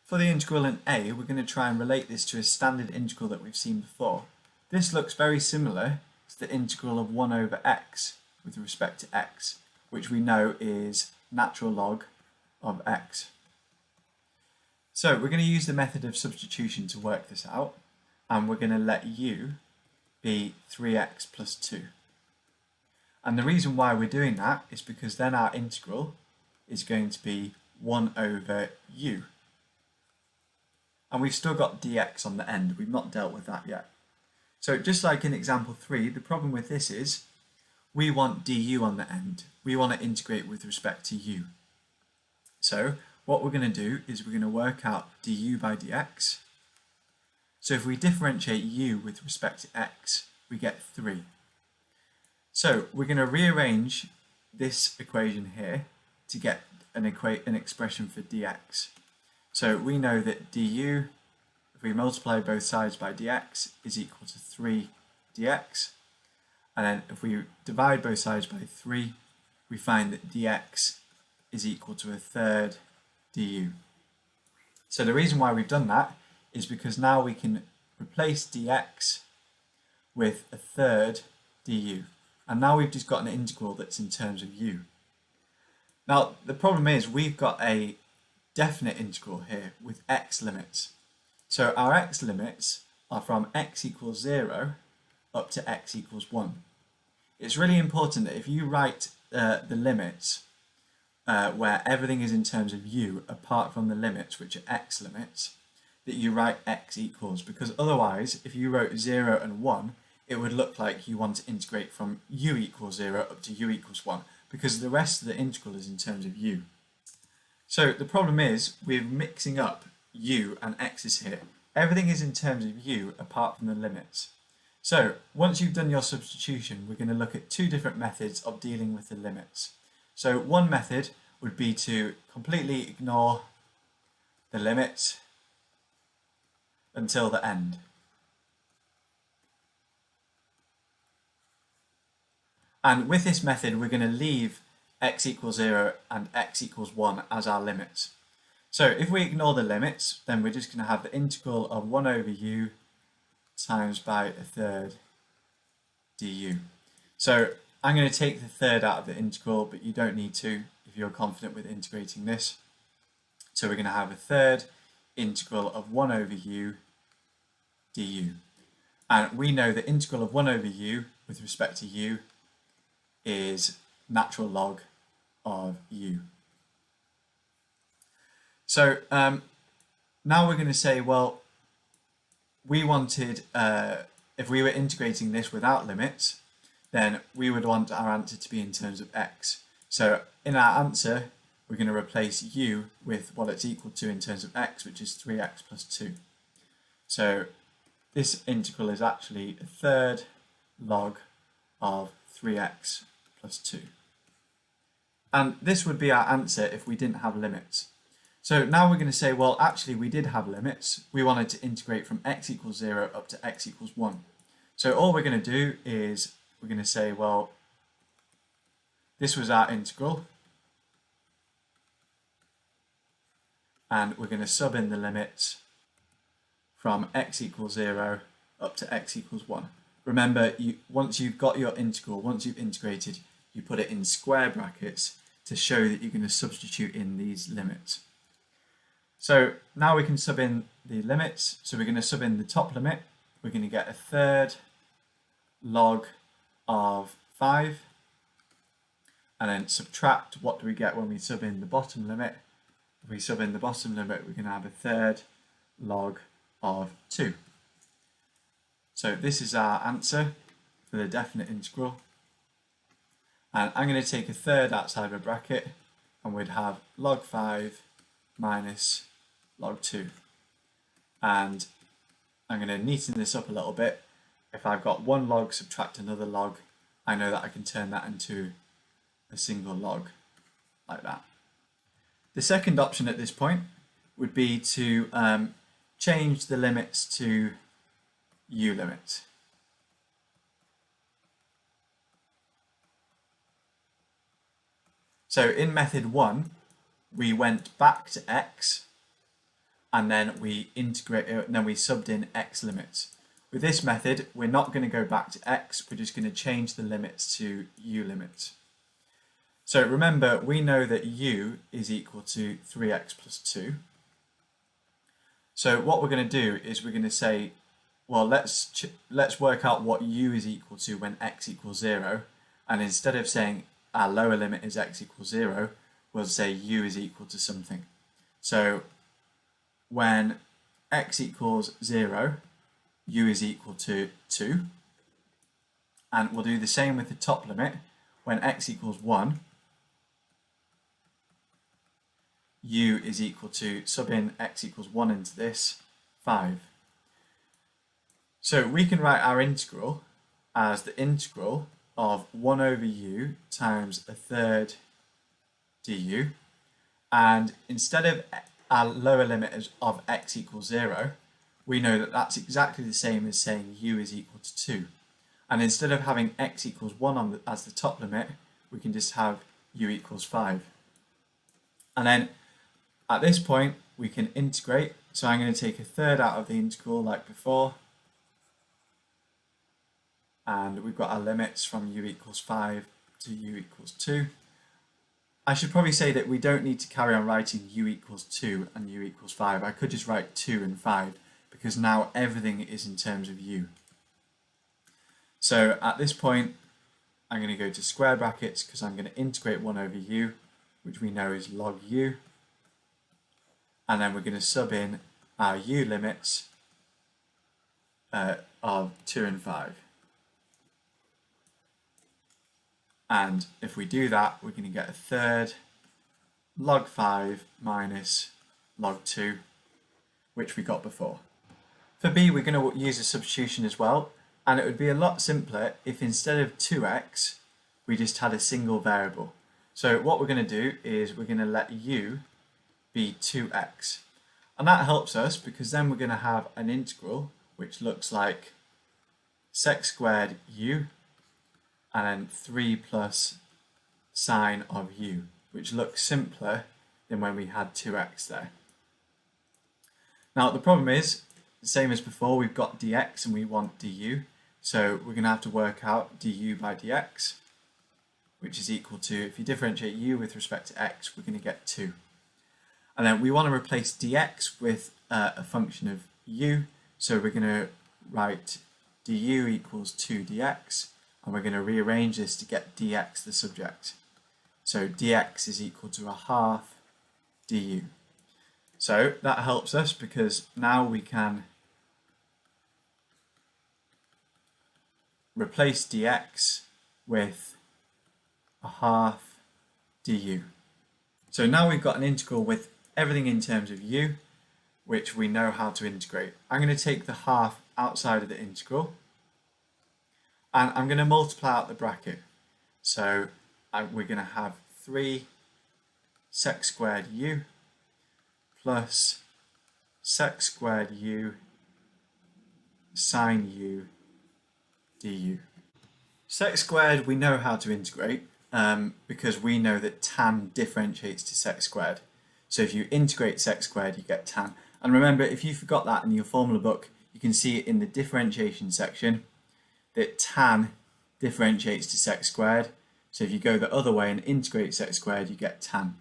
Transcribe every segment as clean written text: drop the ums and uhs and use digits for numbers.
For the integral in a, we're going to try and relate this to a standard integral that we've seen before. This looks very similar to the integral of 1 over x with respect to x, which we know is natural log of x. So we're going to use the method of substitution to work this out, and we're going to let u be 3x plus 2. And the reason why we're doing that is because then our integral is going to be 1 over u. And we've still got dx on the end, we've not dealt with that yet. So just like in example 3, the problem with this is we want du on the end. We want to integrate with respect to u. So what we're going to do is we're going to work out du by dx. So if we differentiate u with respect to x, we get 3. So we're going to rearrange this equation here to get an expression for dx. So we know that du, if we multiply both sides by dx, is equal to 3 dx. And then if we divide both sides by 3, we find that dx is equal to a third du. So the reason why we've done that is because now we can replace dx with a third du. And now we've just got an integral that's in terms of u. Now the problem is we've got a definite integral here with x limits. So our x limits are from x equals 0 up to x equals 1. It's really important that if you write the limits where everything is in terms of u apart from the limits which are x limits, that you write x equals, because otherwise if you wrote 0 and 1 it would look like you want to integrate from u equals 0 up to u equals 1 because the rest of the integral is in terms of u. So the problem is we're mixing up u and x's here. Everything is in terms of u apart from the limits. So once you've done your substitution, we're going to look at two different methods of dealing with the limits. So one method would be to completely ignore the limits until the end. And with this method, we're going to leave x equals 0 and x equals 1 as our limits. So if we ignore the limits, then we're just going to have the integral of 1 over u times by a third du. So I'm going to take the third out of the integral, but you don't need to if you're confident with integrating this. So we're going to have a third integral of 1 over u du. And we know the integral of 1 over u with respect to u is natural log of u. So now we're going to say, well, we wanted, if we were integrating this without limits, then we would want our answer to be in terms of x. So in our answer, we're going to replace u with what it's equal to in terms of x, which is 3x plus 2. So this integral is actually a third log of 3x plus 2. And this would be our answer if we didn't have limits. So now we're going to say, well, actually we did have limits. We wanted to integrate from x equals 0 up to x equals 1. So all we're going to do is we're going to say, well, this was our integral. And we're going to sub in the limits from x equals 0 up to x equals 1. Remember, once you've got your integral, once you've integrated, you put it in square brackets to show that you're going to substitute in these limits. So now we can sub in the limits. So we're going to sub in the top limit. We're going to get a third log of 5. And then subtract, what do we get when we sub in the bottom limit? If we sub in the bottom limit, we're going to have a third log of 2. So this is our answer for the definite integral. And I'm going to take a third outside of a bracket, and we'd have log 5 minus log 2. And I'm going to neaten this up a little bit. If I've got one log subtract another log, I know that I can turn that into a single log, like that. The second option at this point would be to change the limits to u limits. So in method 1, we went back to x and then we integrate it, and then we subbed in x limits. With this method, we're not going to go back to x, we're just going to change the limits to u limits. So remember, we know that u is equal to 3x plus 2. So what we're going to do is we're going to say, well, let's work out what u is equal to when x equals 0. And instead of saying our lower limit is x equals 0, we'll say u is equal to something. So when x equals 0, u is equal to 2. And we'll do the same with the top limit. When x equals 1, u is equal to, sub in x equals 1 into this, 5. So we can write our integral as the integral of 1 over u times a third du, and instead of our lower limit of x equals 0, we know that that's exactly the same as saying u is equal to 2. And instead of having x equals 1 as the top limit, we can just have u equals 5. And then at this point, we can integrate. So I'm going to take a third out of the integral like before. And we've got our limits from u equals 5 to u equals 2. I should probably say that we don't need to carry on writing u equals 2 and u equals 5. I could just write 2 and 5 because now everything is in terms of u. So at this point, I'm going to go to square brackets because I'm going to integrate 1 over u, which we know is log u. And then we're going to sub in our u limits of 2 and 5. And if we do that, we're going to get a third log 5 minus log 2, which we got before. For b, we're going to use a substitution as well, and it would be a lot simpler if instead of 2x, we just had a single variable. So what we're going to do is we're going to let u be 2x. And that helps us because then we're going to have an integral which looks like sec squared u and then 3 plus sine of u, which looks simpler than when we had 2x there. Now the problem is, the same as before, we've got dx and we want du, so we're going to have to work out du by dx, which is equal to, if you differentiate u with respect to x, we're going to get 2. And then we want to replace dx with a function of u, so we're going to write du equals 2 dx, and we're going to rearrange this to get dx the subject. So dx is equal to a half du. So that helps us because now we can replace dx with a half du. So now we've got an integral with everything in terms of u, which we know how to integrate. I'm going to take the half outside of the integral, and I'm going to multiply out the bracket. So we're going to have 3 sec squared u plus sec squared u sine u du. Sec squared we know how to integrate because we know that tan differentiates to sec squared. So if you integrate sec squared, you get tan. And remember, if you forgot that in your formula book, you can see it in the differentiation section that tan differentiates to sec squared. So if you go the other way and integrate sec squared, you get tan.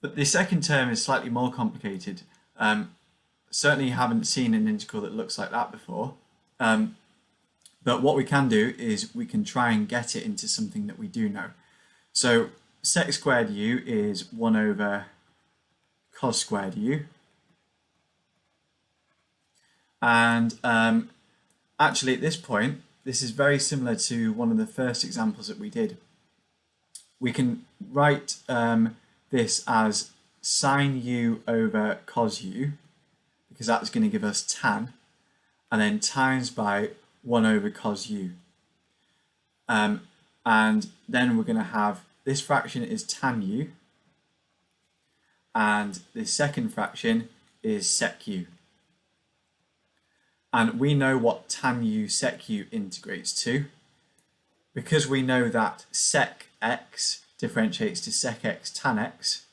But the second term is slightly more complicated. Certainly you haven't seen an integral that looks like that before. But what we can do is we can try and get it into something that we do know. So sec squared u is 1 over cos squared u. And actually at this point, this is very similar to one of the first examples that we did. We can write this as sine u over cos u, because that's going to give us tan, and then times by 1 over cos u. And then we're going to have this fraction is tan u, and the second fraction is sec u. And we know what tan u sec u integrates to. Because we know that sec x differentiates to sec x tan x,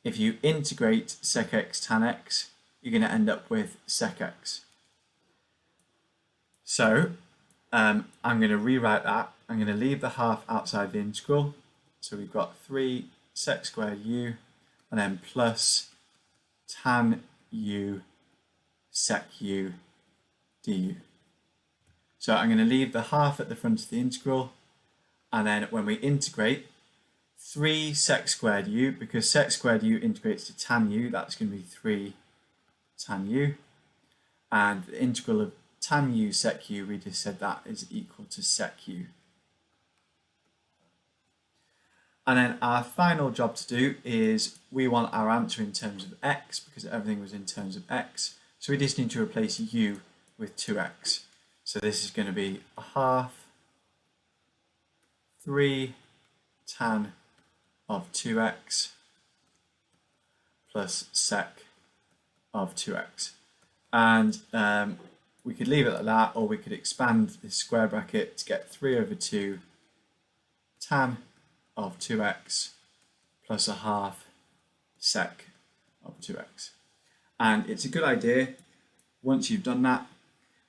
if you integrate sec x tan x, you're going to end up with sec x. So I'm going to rewrite that. I'm going to leave the half outside the integral. So we've got 3 sec squared u and then plus tan u sec u du. So I'm going to leave the half at the front of the integral, and then when we integrate 3 sec squared u, because sec squared u integrates to tan u, that's going to be 3 tan u, and the integral of tan u sec u, we just said that is equal to sec u. And then our final job to do is we want our answer in terms of x, because everything was in terms of x, so we just need to replace u with 2x. So this is going to be a half 3 tan of 2x plus sec of 2x. And we could leave it like that, or we could expand this square bracket to get 3 over 2 tan of 2x plus a half sec of 2x. And it's a good idea, once you've done that,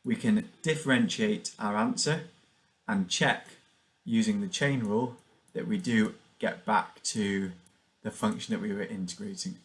we can differentiate our answer and check using the chain rule that we do get back to the function that we were integrating.